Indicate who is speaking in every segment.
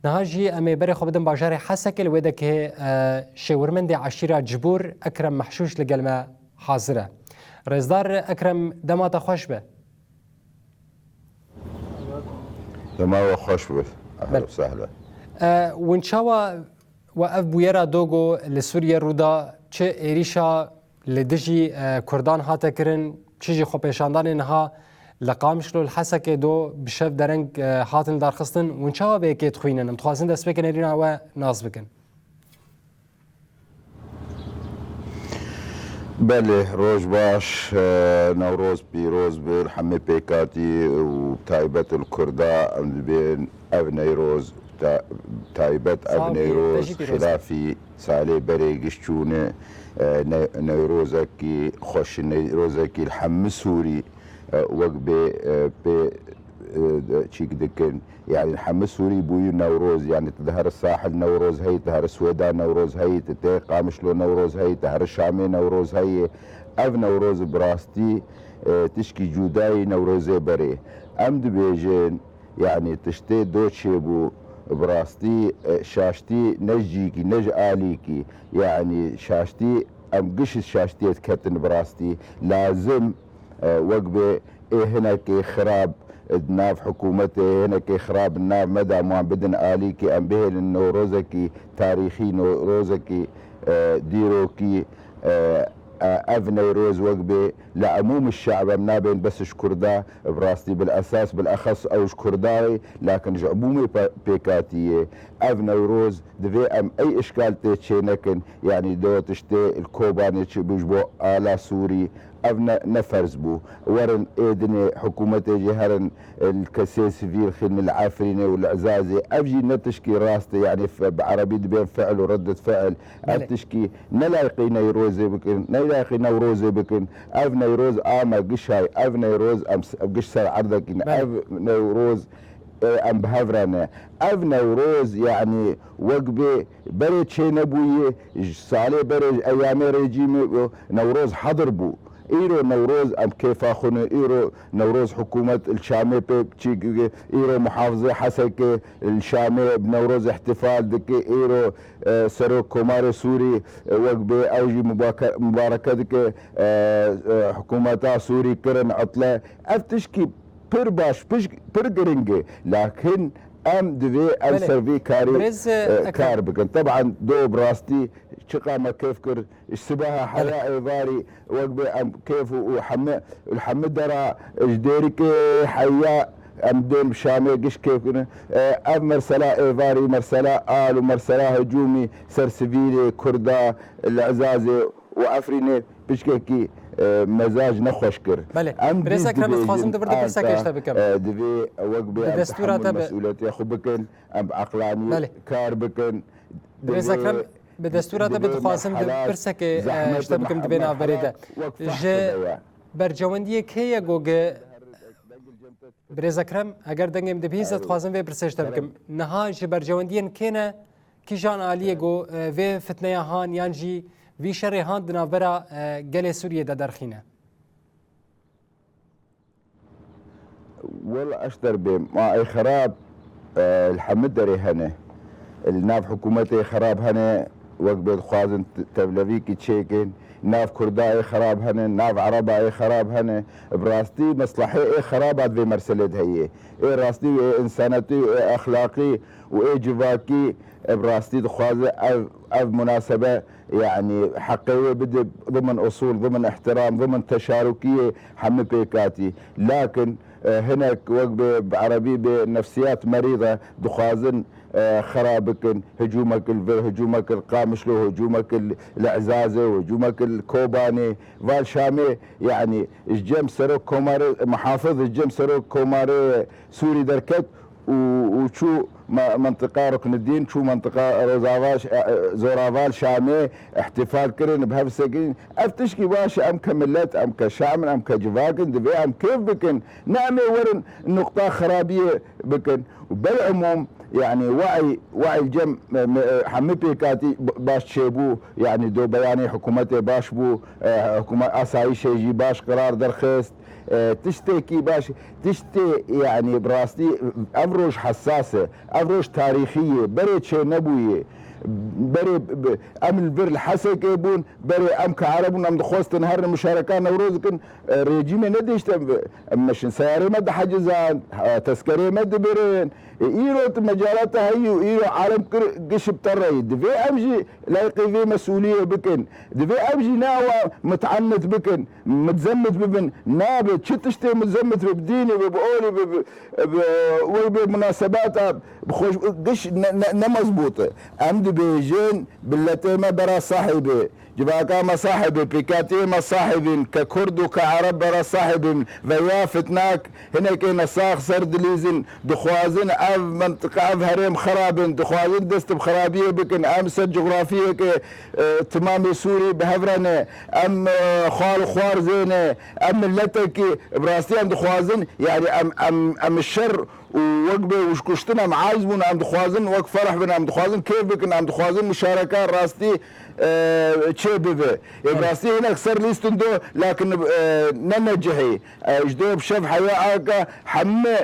Speaker 1: نهاجي أمي بري خو بدن باجاري حسك الويدك شاورمندي عشيرة جبور أكرم محشوش لقلمة حاضرة رزدار أكرم دماتا خوش به
Speaker 2: دماغ خوش به أهلا وسهلا
Speaker 1: ونشاوا وقف بويرا دوغو لسوريا رودا چه إيريشا لدجي كردان هاتا كرن چيجي خو پیشاندان انها لقامشلو الحسك دو بشف درنگ هاتن دار خستن ونشاوا بيكي تخوينن متخوازن دست بكن ارينا و ناز بكن
Speaker 2: بله روز باش نوروز بيروز بين حمي بيكاتي وتايبت الكردا بين ابني روز تايبت ابني روز خلافي سالي بري قشتونه نيروزكي خوش نيروزكي الحم سوري وقبي بي تشيك دكن يعني الحم سوري بوي نوروز يعني تظهر الساحل نوروز هي تظهر السويدان نوروز هي قامشلو نوروز هي تظهر الشامي نوروز هي اف نوروز براستي تشكي جوداي نوروزي بري امد بيجين يعني تشتي دوتشي بو براستي شاشتي نجيكي نج آليكي يعني شاشتي ام قش شاشتي تكتن براستي لازم وقبه هنا كي خراب ناف حكومته هنا كي خراب الناف مدى ما بدن آليكي ام به انه روزكي تاريخي روزكي ديروكي افني روز وقبه لعموم الشعب منابين بس شكردا براستي بالاساس بالاخص او شكرداي لكن عمومي بيكاتيه افني روز دفي ام اي اشكال تشينكن يعني دو تشتي الكوباني بيجبو آلا سوري افنا نفرز بو ورن ايدني حكومتي جهرن الكسيس في الخدمة العافريني والعزازي افجي نتشكي راستي يعني بعربي بين فعل وردة فعل ابتشكي نلاقي نيروزي بكن نلاقي نوروزي بكن اف نيروز اما قش هاي اف نيروز ام قش سر عرضك اف نيروز ام بهفرنا اف نوروز يعني وقبي بري تشين ابوي صالي بري ايامي ريجيمي نوروز حضر بو ايرو نوروز ام كيف اخونا ايرو نوروز حكومة الشامي ايرو محافظة حسكة الشامي بنوروز احتفال دكي ايرو سرو كوماري سوري وقبي اوجي مباركة دكي حكومتا سوري كرن عطلة افتشكي بير باش بير قرنجي لكن ام دفي ام سيرفي كار بكن طبعا دو براستي شقامة كيف كر السباحة حياة ايضاري وقبي ام كيف وحمد درا جديرك حياة ام ديم شامي قش كيف كنا ام مرسلا ايضاري مرسلا آل ومرسلا هجومي سرسفيلي كردا العزازي وافريني بشكيكي مزاج نخوشكر
Speaker 1: بله بريس اكرم خازم دبر دبر ساكش تبكم
Speaker 2: دبي وقبي ام مسؤوليتي اخو بكن ام عقلاني كار بكن
Speaker 1: بريس اكرم بدستورات بتخواسم دبر ساك اشتبكم دبينا بريده ج برجونديه كيه جوج بريس اكرم اگر دنگم دبيز تخواسم و برسش تبكم نها ج برجوندين كينا كيجان عليه جو و فتنه هان يانجي وی شر هاند ناورا گل سوریه دا درخینه
Speaker 2: والله اشتر بهم ما اي خراب الحمد دري هنا الناف حكومتي خراب هنا وقبل خوازن تبلفيكي تشيكن ناف كرداي خراب هنا ناف عربا اي خراب هنا براستي مصلحي اي خرابات في مرسلت هي اي راستي اي انسانتي اي اخلاقي واي جواكي براستي دخوازه اف مناسبه يعني حقيقية بدي ضمن اصول ضمن احترام ضمن تشاركيه حمي بيكاتي لكن هناك وقبه بعربي بنفسيات مريضه دخازن خرابك هجومك القامشلو هجومك العزازه وهجومك الكوباني فالشامي يعني الجيم سروك كوماري محافظ الجيم سروك كوماري سوري دركت وشو منطقة ركن الدين شو منطقة زورافال شامي احتفال كرن بهفسكين افتشكي باش ام كملت ام كشامن ام كجفاكن دبي ام كيف بكن نعمي ورن نقطة خرابية بكن وبالعموم يعني وعي الجم حمي بيكاتي باش تشيبو يعني دو بياني حكومتي باش بو حكومة أسايش يجي باش قرار درخست تشتكي باش تشتي يعني براستي أفروش حساسة أفروش تاريخية بريد شي نبوية بري ام البر الحسك يبون بري ام كعربون ام دخوستن هر مشاركان نوروزكن ريجيم نديشت مش سياري مد حجزان تذكري مد برين ايرو مجالات هيو ايرو عالم قش بتري دفي امجي لاقي في مسؤوليه بكن دفي امجي ناوى متعنت بكن متزمت ببن نابت شتشتي متزمت بديني بقولي بمناسبات بخوش قش نمزبوطه امد بيجين بالتي ما برا صاحبي جباكا مصاحبي بيكاتي مصاحبين ككرد وكعرب برا صاحبين فيا فتناك هناك نصاخ سرد ليزن دخوازن اف منطقة اف هريم خرابين دخوازن دست بخرابية بكن ام سد جغرافية كي تمامي سوري بهفرنة ام خوار خوار زينة ام ملتكي براستي ام دخوازن يعني ام الشر ووقبه وشكشتنا معازمون ام دخوازن وق فرح بنا ام دخوازن كيف بكن ام دخوازن مشاركة راستي تشيبه براسي هناك صار ليستن دو لكن ننجحي اجدو بشف حياء حمى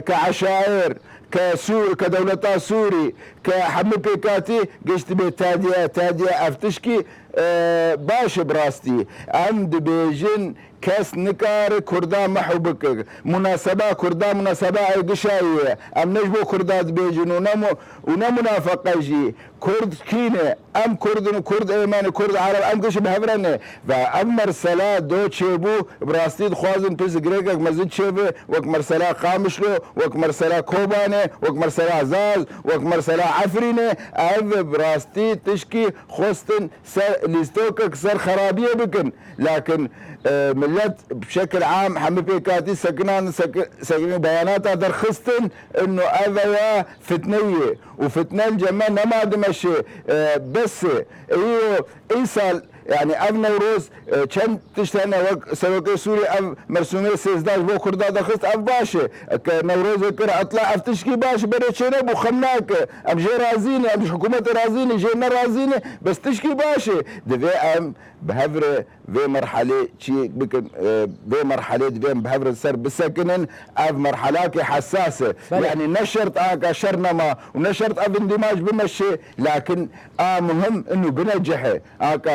Speaker 2: كعشائر كدولتا سوري كحمي بيكاتي قشت بي تادية افتشكي باش براستي عند بيجن كاس نكار كردان محبك مناسبة كردان مناسبة قشاية ام نجبو كردات بيجن ونمو منافقة يجي كرد كينة ام كرد ايمان كرد عرب ام قش بهبرنة فام مرسلا دو تشيبو براستي دخوازن بيز غريكك مزيد شيبه وك مرسلا قامشلو وك مرسلا كوبانة وك مرسلا زاز وك مرسلا عفرينة اف براستي تشكي خوستن ليستوكك سر خرابية بكن لكن ملت بشكل عام حمي بيكاتي سكنين بياناتها درخستن انه اذا فتنية وفتنة الجماعة ما دمشي بس ايصال يعني اف نوروز كان تشتهنا سواقي سوري اف مرسومي 16 بو كردا دخست اف باشا نوروز كر اطلع اف تشكي باش بريت شنب وخمناك ام جي رازيني ام حكومه رازيني جينا رازيني بس تشكي باشا دفي ام بهفره في مرحله شي بكن في مرحله دفي بهفره سر بسكنن اف مرحلات حساسه يعني نشرت شرنما ونشرت اف اندماج بمشي لكن مهم انه بنجح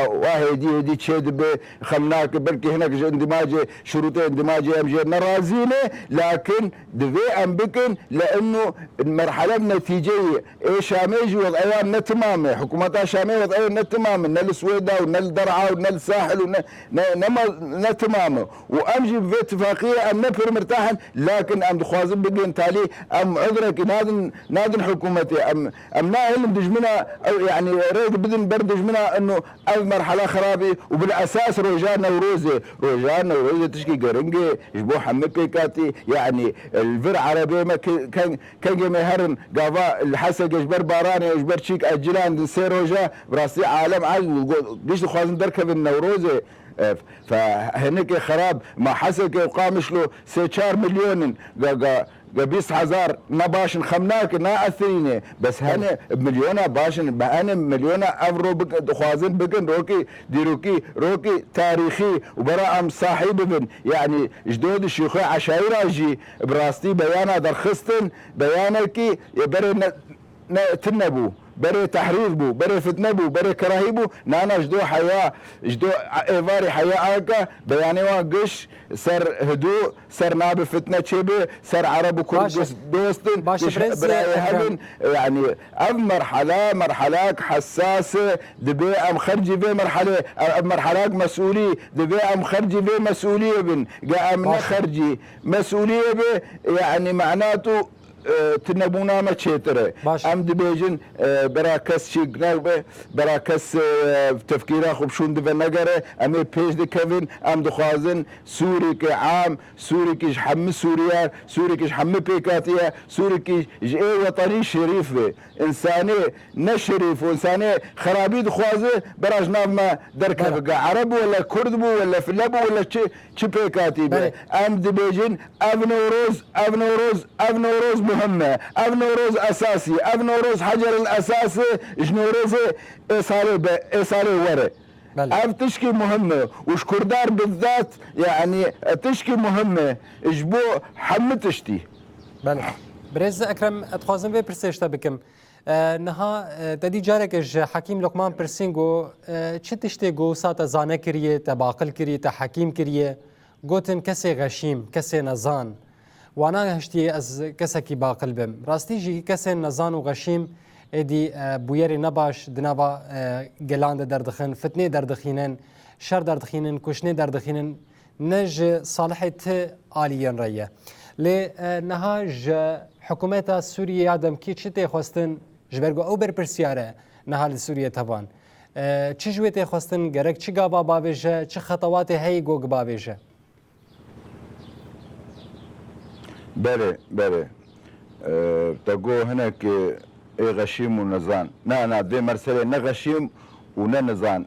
Speaker 2: واحد دي تشد خمناك بركي هناك اندماج شروط اندماج ام جي نرازينه لكن دفي ام بكن لانه المرحله النتيجيه شاميج وضعيان تمامه حكومتها شاميه وضعيان تمامه نل سويدا ونل درعا ونل الساحل ونل تمامه وامجي في اتفاقيه ام نفر مرتاحا لكن ام دخوازن بقين تالي ام عذرك نادن حكومتي ام ناهل دجمنا او يعني ريد بدن بردج منها انه مرحله خرابي وبالاساس رجال نوروزي تشكي قرنقي يجبو حمي بيكاتي يعني الفر عربي ما كان جمهرن قافا الحسن يجبر باراني يجبر شيك اجلان سير رجا براسي عالم عالم قيش خوازن دركب النوروزي فهناك خراب ما حسك وقامش له 4 مليون قبيس حزار ما باشن خمناك نا اثريني بس هنا بمليونة باشن بهنا مليونة افرو بك خوازن بكن روكي تاريخي وبراء ام صاحب بن يعني جدود الشيوخ عشاير اجي براستي بيانا درخستن بيانكي يبري تنبو بري تحرير بو بري فتنه بو بري كراهي بو نانا جدو حياة جدو ايفاري حياة اكا بياني واقش سر هدوء سر ناب فتنه تشبه سر عرب وكل دوستن براي يعني ام مرحلة حساسة دبي ام خرجي في مرحلة مسؤولية دبي ام خرجي في مسؤولية بن جاء من خرجي مسؤولية به يعني معناته تنبونا ما تشيتره ام دبيجن براكس شيغنال براكس تفكيره خبشون دفنقره امي بيج دي كيفن ام دخوازن سوري كعام سوري كيش حمي سوريا سوري كيش حمي بيكاتيا سوري كيش وطني شريف انساني نشريف وانساني خرابي دخوازه براج ما دركب عرب ولا كرد ولا فلبو ولا تشي بيكاتي ام دبيجن اب نوروز مهمة أف نوروز أساسي أف نوروز حجر الأساسي جنوروزي إيصالي وري أف تشكي مهمة وش كردار بالذات يعني تشكي مهمة اجبو حمتشتي
Speaker 1: بله برز أكرم أتخوازم بي برسيشتا بكم نها تدي جارك اج حكيم لقمان برسينغو چه تشتي گو ساتا زانه كريه تباقل كريه تحكيم كريه گوتن كسي غشيم كسي نزان وانا هشتي از كسكي باقل بم راستي جي كسي نزان وغشيم ادي بويري نباش دنابا گلاند دردخن فتنه دردخينن شر دردخينن كشنه دردخينن نج صالحت آليان ريه ل نهاج حكومة سوريا عدم كي تشتي خواستن جبرگو او بر پرسیاره نهال سوریه تبان چه جویت خواستن گرک چه گابا باویجه چه خطوات هی گوگ باویجه
Speaker 2: بله تقو هناك غشيم ونزان نا دي مرسله نغشيم وننزان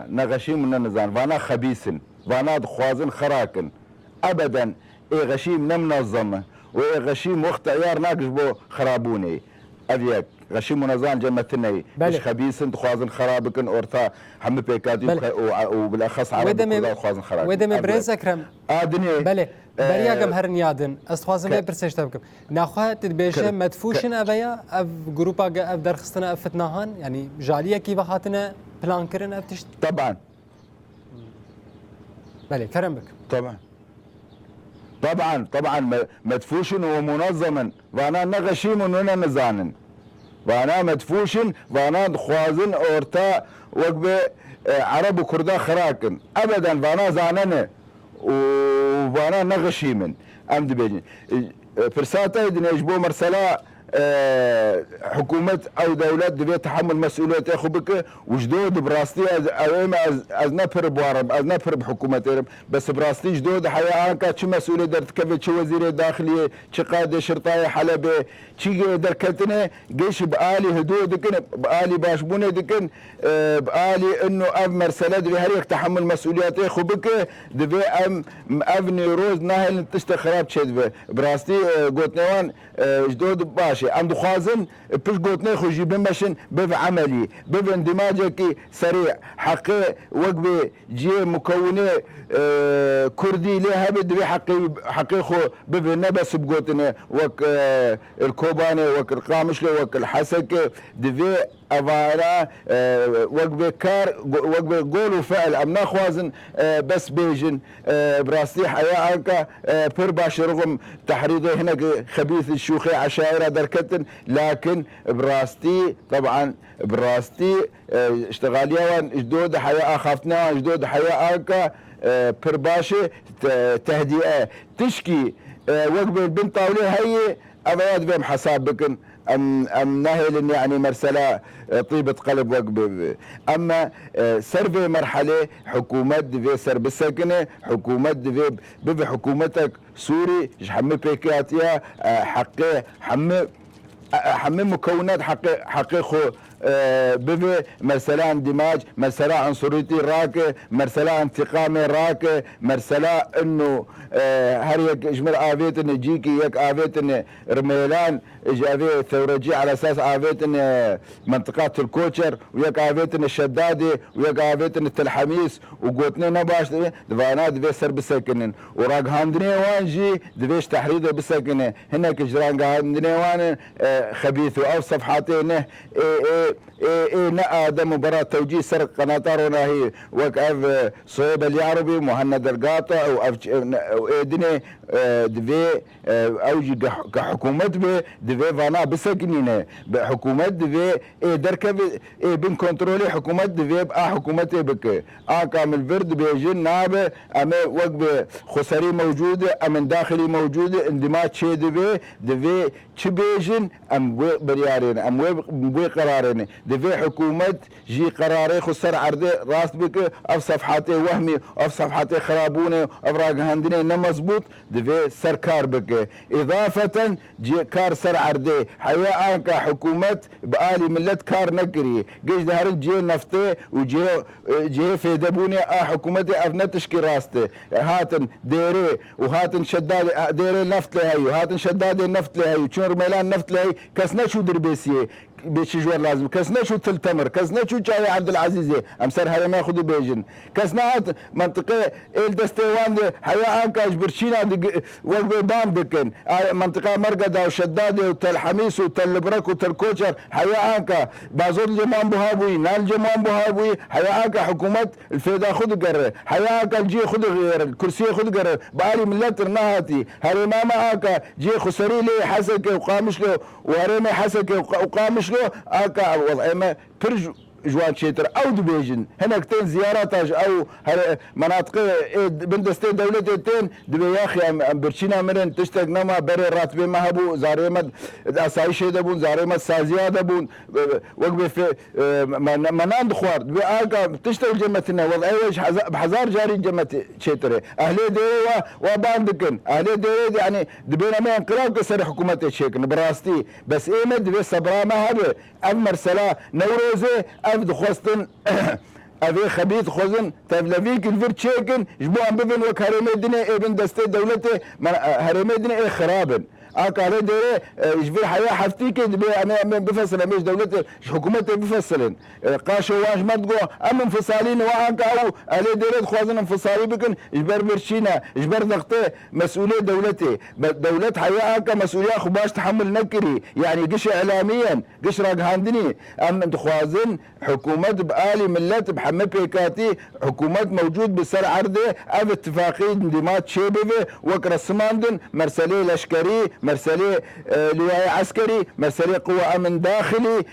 Speaker 2: نغشيم وننزان وانا خبيثن وانا خوازن خراكن ابدا غشيم نمنظمه وغشيم وقت عيار ناقش بو خرابوني أبيك غشيم ونزان جمتني مش خبيثن تخوازن خرابكن أورتا هم بيكاتي وبالأخص عرب خوازن خراب
Speaker 1: ودم برز أكرم
Speaker 2: آدني
Speaker 1: بله بريا جم هرن يادن استخوازن بي برسيش تبكم ناخوات تبيشه مدفوشن أبيا أف جروبا أف درخستنا أف فتناهان يعني جالية كيف هاتنا بلان كرن أف تشت
Speaker 2: طبعا
Speaker 1: بله كرم بك
Speaker 2: طبعا مدفوشن ومنظما وانا نغشيم وننا نزانن وانا مدفوشن وانا خوازن اورتا وقبه عرب وكردا خراكن ابدا وانا زانن وانا نغشيمن امد بيجن فرساتا يجبو مرسلا حكومة أو دولة دبي تحمل مسؤولية أخو بك وجدود براستي از نفر بوارب از نفر بحكومة بس براستي جدود حياة كا شو مسؤولية درت كيف شو وزير داخلية شو قائد شرطة حلبة شو دركتنا جيش بآلي هدوء دكن بآلي باشبونة دكن بآلي إنه أف مرسلة دبي هريك تحمل مسؤوليات أخو بك دبي أبني روز ناهل تشتخراب شد براستي قلت نوان جدود باشي عم دخوازن بش قوتني خوجي بمشن بف عملي بف اندماجك سريع حقي وقبي جي مكونة كردي لها بدي حقي خو بف نبس بقوتنا وك الكوباني وك القامشلي وك الحسك دفي أفارا وقبي كار وقبي قول وفعل أم ناخوازن بس بيجن براستي حياة أنك برباش رغم تحريضه هناك خبيث الشيوخي عشائر دركتن لكن براستي طبعا براستي اشتغاليا جدود حياة أخافتنا جدود حياة أنك برباشة تهدئة تشكي وقبي البنت طاولة هي أبيات بهم حساب بكن أم نهل يعني مرسلة طيبة قلب وقب أما سرفي مرحلة حكومة في سرب السكنة حكومة في بفي حكومتك سوري حمي بيكاتيا حمي مكونات حقي خو بفي مرسلة اندماج مرسلة عنصريتي راكة مرسلة انتقامي راكة مرسلة انه هريك اجمل آفيتن جيكي يك آفيتن رميلان اجابي ثورجي على اساس آفيتن منطقات الكوتشر ويك آفيتن الشدادي ويك آفيتن التلحميس وقوتني نباش دفانات دفي سر بسكنن وراق هاندني وانجي دفيش تحريضه بسكنن هناك جران هاندني وان خبيث او صفحاتين نقا مباراة توجيه سرق قناطارنا هي وكاف صهيب اليعربي مهند القاطع وإدني دفي أوجي كحكومة دفي فانا بسكنينة بحكومة دفي دركب بين كنترولي حكومة دفي بقى حكومة بك كامل فرد بيجين نابه أما وقت خسري موجودة أمن داخلي موجودة اندماج شي دفي تشبيجن أم بريارين أم بوي قرارين دفي حكومة جي قراري خسر عرضي راس بك أف صفحاتي وهمي أف صفحاتي خرابوني أفراق هندني نمزبوط دفي سركار بك إضافة جي كار سر عرضي حياة أنك حكومة بآلي ملت كار نكري جيش دهر جي نفتي وجي في دبوني حكومتي أفنتشكي راستي هاتن ديري وهاتن شدادي ديري نفت لهي وهاتن شدادي نفت لهي رميلان نفط لهي كسنا شو دربيسيه بيش جوار لازم كسنا شو تلتمر كسنا شو جاي عبد العزيز امسر هذا ما ياخذ بيجن كسنا منطقه الدستوان حياه انكاش برشينا وبام دكن منطقه مرقده وشداده وتل حميس وتل برك وتل كوشر حياه انكا بازور جمان بوهابوي نال جمان بوهابوي حياه انكا حكومه الفيدا خذ قرر حياه انكا الجي خذ غير الكرسي خذ قرر بالي ملت رناهتي هري ماما انكا جي خسري لي حسك وقامش له ورمي حسك وقامش له اكا وضع ما برج جوان شيتر او دبيجن هناك تين زيارات او مناطق بندستي دولتين دبي يا اخي برشينا مرن تشتق نما بري راتب ما هبو زاريمد اسايش دبون زاريمد سازيا دبون وقف في مناند خوار دبي اكا تشتغل جمتنا وضع وجه بحزار جاري جمت شيتر اهلي ديري وباندكن اهلي ديري يعني دبينا ما انقلاب كسر حكومه الشيكن براستي بس ايمد دبي صبرا ما هب امر سلا نوروزي افد خوستن افي خبيث خوزن تفلفيك الفير تشيكن جبوان بفن وك هرميدني ابن دستي دولتي هرميدني خرابن اكا هذا ديري يجبر حياه حفتيك انا بفصل مش دولتي حكومتي بفصلن قاشو واش مدقو ام انفصالين واكا او علي ديري خوازن انفصالي بكن يجبر برشينا يجبر ضغطي مسؤوليه دولتي دولة حياه اكا مسؤوليه خو باش تحمل نكري يعني قش اعلاميا قش راق هاندني ام انت خوازن حكومه بالي ملت بحمل بيكاتي حكومه موجود بسر عرضه اف اتفاقيه اندماج شيبه وكر السماندن مرسلي لشكري مرسلي لواء عسكري مرسلي قوة أمن داخلي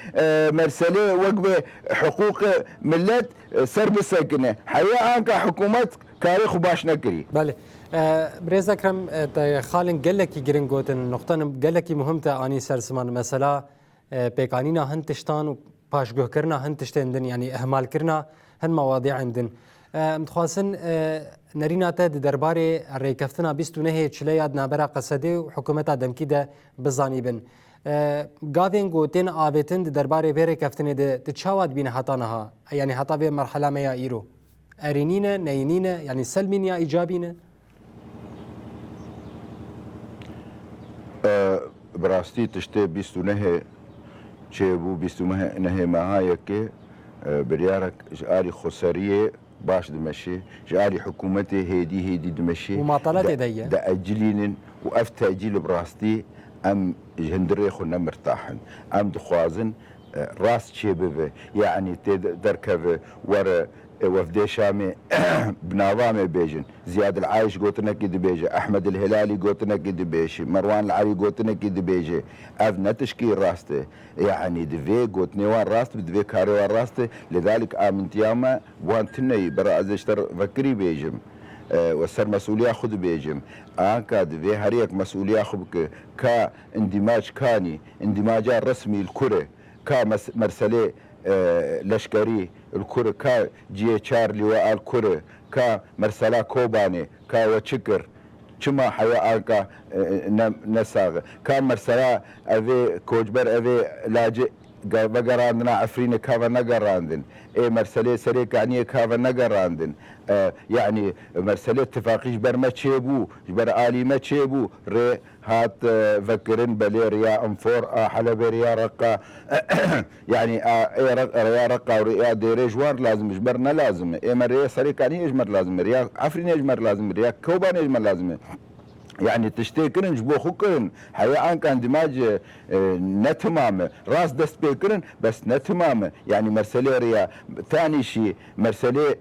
Speaker 2: مرسلي وقبة حقوق ملت سرب ساكنة حياة أنك حكومة كاريخ باش نكري
Speaker 1: بله بريز اكرم خالن قالك يجرين قوتن نقطة قالك مهمة اني سرسمان مثلا بيقانينا هنتشتان وباش جه كرنا هنتشتن يعني اهمال كرنا هن مواضيع عندن متخواصن نرينا تاد درباري الريكفتنا بيستو نهي تشلياد نابرا قصدي وحكومتا دمكيدا بزاني بن قاذين قوتين آبتن درباري بيري كفتني ده تتشاواد بين حطانها يعني حطا في مرحلة ما يا إيرو أرينينا نينينا يعني سلمين يا إيجابينا
Speaker 2: براستي تشتي بيستو نهي تشيبو بيستو نهي معايك بريارك جاري خسارية باش دمشي جاري حكومتي هيدي دمشي
Speaker 1: ومعطلات يديا
Speaker 2: دا أجلين وأف تأجيل براستي أم جندري خنا مرتاحن أم دخوازن راس شيبه يعني تركب ورا وفدي شامي بنظام بيجن زياد العايش قوتنا كده بيجي احمد الهلالي قوتنا كده بيجي مروان العري قوتنا كده بيجي افنا تشكيل راسته يعني دفي قوتني وان راسته دفي كاري وان راسته لذلك امنت ياما وان تني برا ازشتر فكري بيجم وسر مسؤولية خذ بيجم آنكا دفي هريك مسؤولية خذ كا اندماج كاني اندماجات رسمي الكرة كا مرسلي لشكري الكرة كا جي تشار لواء الكرة كا مرسلا كوباني كا وشكر كما حياة آنكا نساغ كا مرسلا أذي كوجبر أذي لاجئ بقراندنا عفرين كافا نقراندن اي مرسلي سريك يعني كافا نقراندن يعني مرسلي اتفاقي جبر ما تشيبو جبر آلي ما تشيبو ري هات فكرن بلي ريا انفور حلب ريا رقا يعني ريا رقا وريا ديري جوار لازم جبرنا لازم اي مريا سريك يعني اجمر لازم ريا عفرين اجمر لازم ريا كوبان اجمر لازم يعني تشتكرن جبو خوكرن حياة كان دماج نتمام راس دست بيكرن بس نتمام يعني مرسلي ريا ثاني شيء مرسلي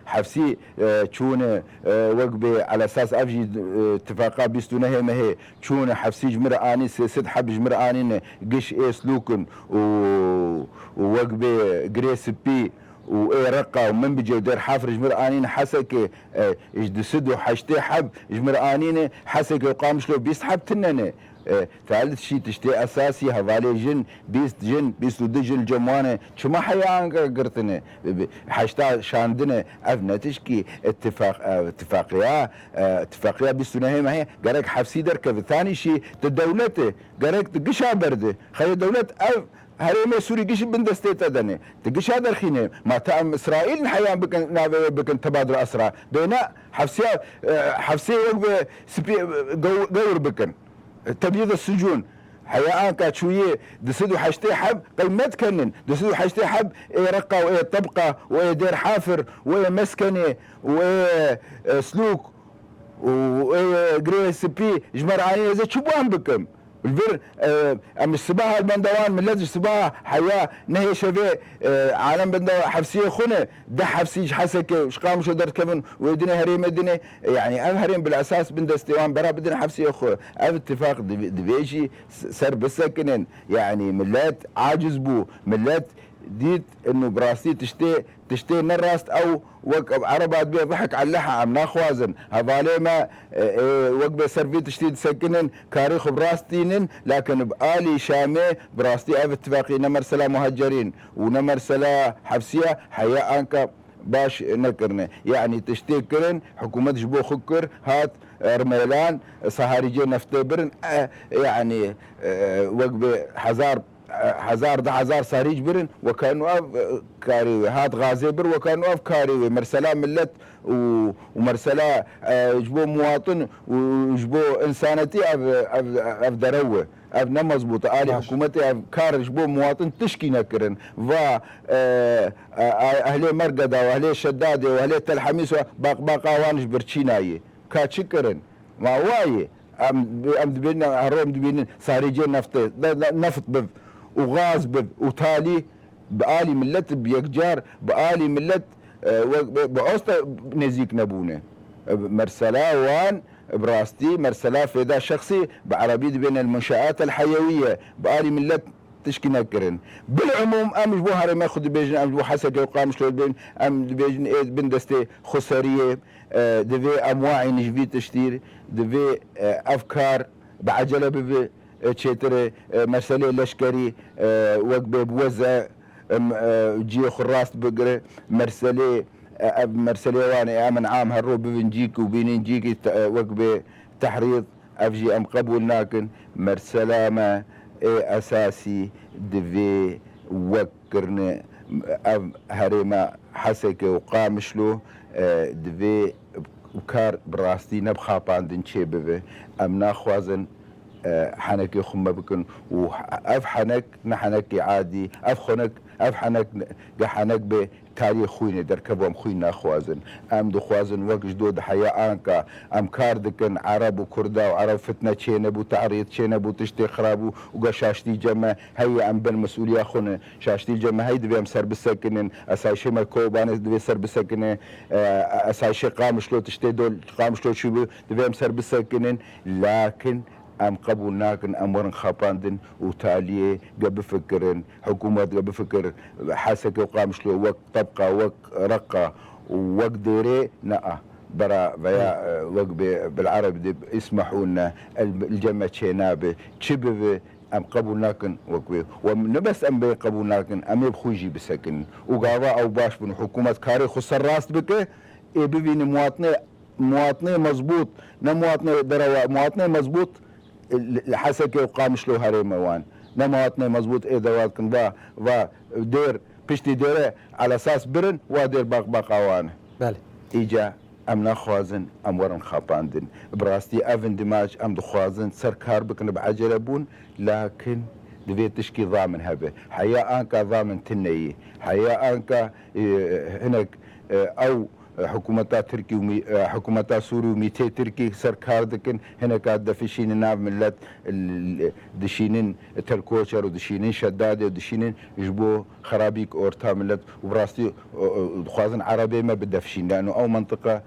Speaker 2: حفسي تشون وقبي على اساس افجي اتفاقات بيستو نهي ما هي تشون حفسي جمراني سد حب جمراني قش اي سلوكن ووقبي جريس بي واي رقه ومن بيجي ودير حافر جمرانين حسك اجدسدو حشتي حب جمرانين حسك وقامش له بيسحب تننه ثالث شيء تشتي اساسي هذالي جن بيست دجل جمانه شما حيان قرتنه حشتا شاندنه افنا تشكي اتفاقيه بيستو نهي ما هي قالك حفسي دركب ثاني شيء تدولته قالك تقشا برده خلي دولة هرمي سوري قش بندستيت ادني تقش هذا الخينه ما تام اسرائيل الحياه بكن تبادل اسرى بينا حفسي قور بكن تبييض السجون حياة كانت شوية دسدو حشتي حب قيمت كنن دسدو حشتي حب ايه رقة وايه طبقة وايه دير حافر وايه مسكنة وايه سلوك وايه جريس بي جمر عيني زي شبوان بكم الفير ام السباحة البندوان من لازم السباحة حياة نهي شفي عالم بندوان حفسية خونة ده حفسي حسكة شقام شو درت كفن ويدني هريم الدنيا يعني ام هريم بالاساس بند استوان برا بدنا حفسية خو ام اتفاق دبيجي سر بسكنن يعني ملات عاجز بو ملات ديت انه براستي تشتي نراست او وقب عربات بيه ضحك على اللحى عم ناخوازن هذالي ما وقب سرفي تشتي تسكنن كاريخ براستينن لكن بآلي شامي براستي اف اتفاقي نمر سلا مهجرين ونمر سلا حبسية حياة انك باش نكرنا يعني تشتي كرن حكومة جبو خكر هات رميلان صهاريجي نفتبرن يعني وقب هزار صاريج برن وكانوا كاريوي هات غازي بر وكانوا كاريوي مرسلا ملت ومرسلا جبو مواطن وجبو انسانتي اف دروه اف مزبوطه الي حكومتي اف كار جبو مواطن تشكي نكرن فا اهلي مرقده واهلي شداده واهلي تل حميس باق وانش برشيناي كاتشكرن ما واي ام دبينا هروم دبينا صاريجين نفط بف وغاز وتالي بآلي ملت بيكجار بآلي ملت بعوستا نزيك نبونه مرسلا وان براستي مرسلا فدا شخصي بعربي بين المنشآت الحيوية بآلي ملت تشكي نكرن بالعموم ام جبو هاري ما خد بيجن ام جبو حسك وقام شلو بين ام بيجن ايد بندستي خسريه دفي امواعي نجبي تشتير دفي افكار بعجله بفي تشيتر مسألة لشكري وقبه بوزة جي خراست بقرة مرسلة وانا امن عام هالرو بنجيك وبينجيك وقبه تحريض افجي ام قبول ناكن مرسلة ما اساسي دفي وكرنا هريما حسك وقامشلو دفي وكار براستي نبخا باندن شيبه ام ناخوازن حنك يخم بكن وأف حنك نحنك عادي أف حنك جحنك بتاريخ خوينا دركبهم خوينا خوازن أم دو خوازن وقش دود حياة أنكا أم كاردكن عرب وكردا وعرب فتنة تشينبو تعريض تشينبو تشتي خرابو وقشاشتي جمع هيا أم بالمسؤولية خونا شاشتي الجمع هيد بيام سر بسكنن أساي شما كوبان دبي سر بسكنن أساي شي قامشلو تشتي دول قامشلو شبو دبيام سر بسكنن لكن ام قبولناكن امورن خاباندن وتاليه قبل فكرن حكومه قبل فكر حاسك وقام شلو وقت طبقه وقت رقه وقت ديري نا برا بيا وقت بالعربي يسمحوا لنا الجمع تشينابه تشبه ام قبولناكن وقوي ونبس ام بي قبولناكن ام يبخوجي بسكن وقاضا او باش بن حكومه كاري خسر راس بك بيبين مواطني مزبوط نمواطني دروا مواطني مزبوط حسكي وقام شلو هريمه وان نمواطني مزبوط ايه دوات كن با دير بشتي ديره على اساس برن ودير باق اوان
Speaker 1: بله
Speaker 2: ايجا ام نخوازن ام ورن خاباندن براستي افن دماج ام دخوازن سركار بكن بعجله بون لكن دبي تشكي ضامن هبه حياة انكا ضامن تنيي حياة انكا هناك او حكومتا تركي حكومتا سوري وميتي تركي سركار دكن هنا كاد دفشين ناف ملت دشينين تركوشر ودشينين شداده ودشينين يجبو خرابيك اورتا ملت وبراستي خوازن عربي ما بدفشين لانه او منطقه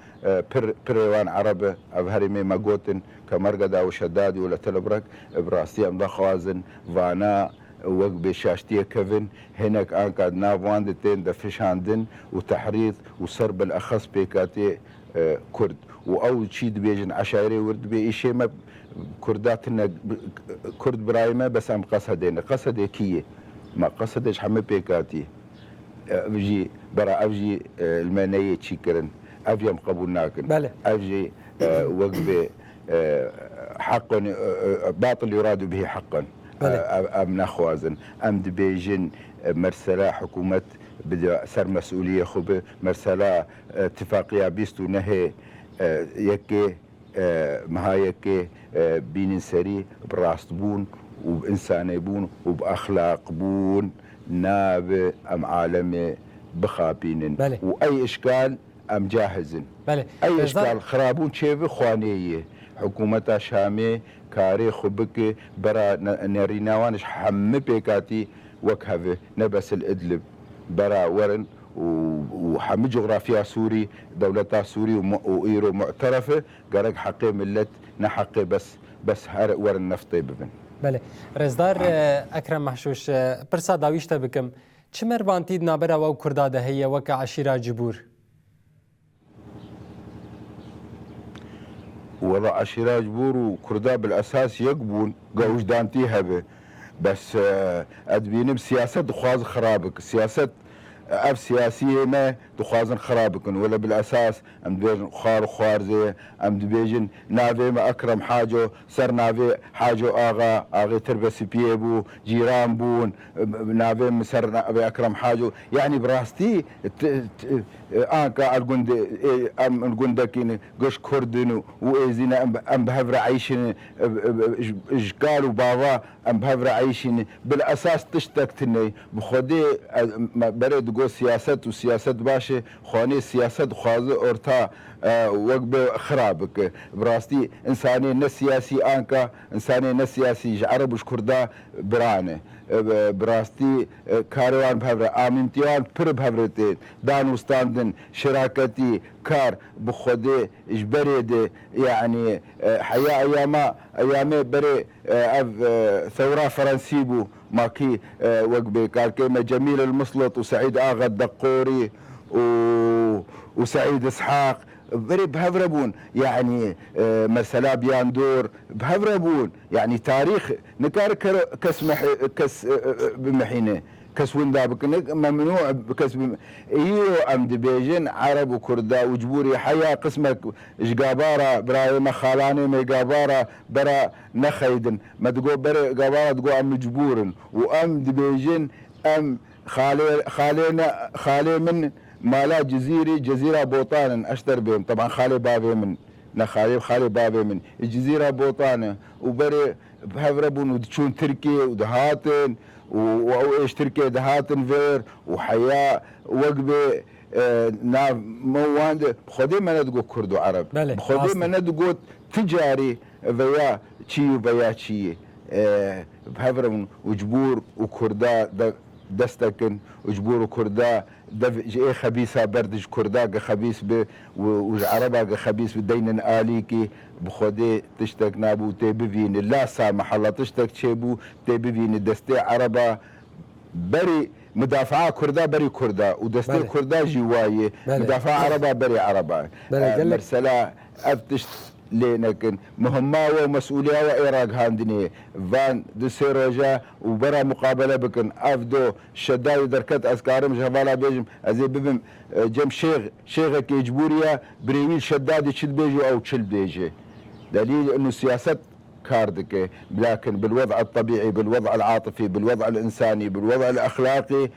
Speaker 2: بريوان عربه افهرمي ماغوتن كمرقدا وشدادي ولا تلبرك براستي ام خوازن فانا وقت بشاشتيه كفن هناك انكاد نافوان دتين دفشاندن وتحريض وصر بالاخص بيكاتي كرد واول شيء بيجن عشائري ورد بي شيء ما كرداتنا كرد برايمه بس ام قصدين قصدكيه ما قصدش حمي بيكاتي افجي برا افجي المانيه تشكرن افجي قبولناكن
Speaker 1: بله
Speaker 2: افجي وقت حقا باطل يراد به حقا ام نخوازن ام دبيجن مرسلا حكومة بدا سر مسؤولية خبه مرسلا اتفاقية بيستو نهي يكي مهایەکێ بینن سەری بڕاست بوون و بئینسانێ بوون و بأخلاق بوون نابێ ئەم عالەمێ بخاپینن و ئەی ئشکال ئەم جاهزن ئەی ئشکال خرابوون چێ خوانەیە حکوومەتە شامێ کارێ خو بکێ بەرا نێڕیناوانش هەممە پێکاتی وەک هەوێ نەبەسل ئدلب بەرا وەرن وحمي جغرافيا سوري دولتا سوري وإيرو معترفة قالك حقي ملت نحقي بس هار ور النفطي ببن
Speaker 1: بله رزدار أكرم محشوش برسا داويشتا بكم چمر بانتيد نابرا و كردا دهية وكا عشيرة جبور
Speaker 2: والله عشيرة جبور وكردا بالأساس يقبون قوش دانتي هبه بس أدبينم سياسة دخواز خرابك سياسة أف سياسية ما دخوازن خرابكن ولا بالأساس أم دبيجن خار وخارزة أم دبيجن نافي ما أكرم حاجو سر نافي حاجو آغا تربسي بيبو جيران بون نافي مسر نافي أكرم حاجو يعني براستي آنكا الجندكين قش كردن وإزينا أم بهفر عيشن إجقال وبابا أم بهفر عيشن بالأساس تشتكتني بخدي بريد قو سياسة وسياسة باشا خواني سياسة خوازي أورتا وقب خرابك براستي إنساني نسياسي آنكا إنساني نسياسي عرب وش كردا برانه براستي كاروان بهفر آمنتيان پر بهفرتين دان وستاندن شراكتي كار بخودي اجبريد يعني حياة أيامي بري ثورة فرنسيبو ماكي وقبي قال كيما جميل المسلط وسعيد آغا الدقوري وسعيد إسحاق بري بهفربون يعني مثلا بياندور بهفربون يعني تاريخ نكار كس بمحينه كس وندابك ممنوع بكس ايو ام دبيجن عرب وكردا وجبوري حيا قسمك جقابارا براي مخالاني ميقابارا برا نخيدن ما تقول برا قابارا تقول ام مجبورن وام دبيجن ام خالي من مالا جزيرة بوطان اشتر بهم طبعا خالي بابي من خالي بابي من الجزيرة بوطانة وبري بهفربون ودشون تركي ودهاتن وايش تركي دهاتن فير وحياة وقبي ناف مواد بخدي ما ندقو كردو عرب بخدي ما ندقو تجاري فيا تشي وفيا تشي بهفربون وجبور وكردا دستكن وجبور وكردا جاي خبيثة بردج كردا خبيث وعربا خبيث بدين آليكي بخودي تشتك نابو تبفين لا سامح الله تشتك تشيبو تبفين دستي عربا بري مدافعة كردا بري كردا ودستي كردا جوايه مدافعة عربا بري عربا مرسلا أفتشت لكن مهمة ومسؤولية وإيراق هاندني فان دسيروجا وبرا مقابلة بكن أفدو شداي دركت أسكارم جفالا بيجم أزي ببم جم شيخ كيجبوريا بريويل شدادي تشد بيجي أو تشل بيجي دليل إنه سياسة كاردك لكن بالوضع الطبيعي بالوضع العاطفي بالوضع الإنساني بالوضع الأخلاقي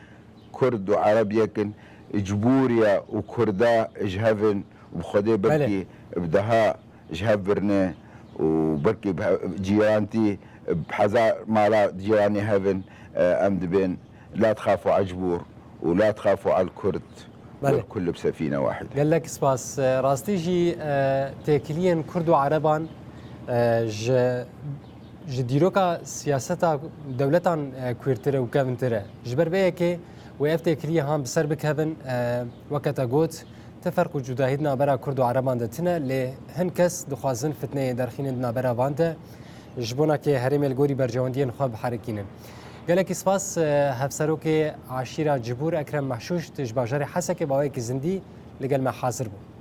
Speaker 2: كرد وعرب يكن جبوريا وكردا اجهفن وبخدي بركي بدها جهبرنا وبركي جيرانتي بحذا مالا جيراني هفن أمد بين لا تخافوا على جبور ولا تخافوا على الكرد والكل بسفينة واحدة.
Speaker 1: قال لك سباس راستي جي تاكليا كرد وعربان جديروكا سياستا دولتان كويرتره وكافنتره جبر بيكي ويف تاكليا هم بسر بكهفن وقتا قوت تفرق جداهيدنا برا كرد وعربان دتنا لهنكس دخوازن فتنه درخين برا وانده جبونا كي هرم الجوري برجواندين خواب حركينن قالك اسفاس هفسروك عشيرة جبور اكرم محشوش تجباجر حسك باويك زندي لقال ما حاضر بو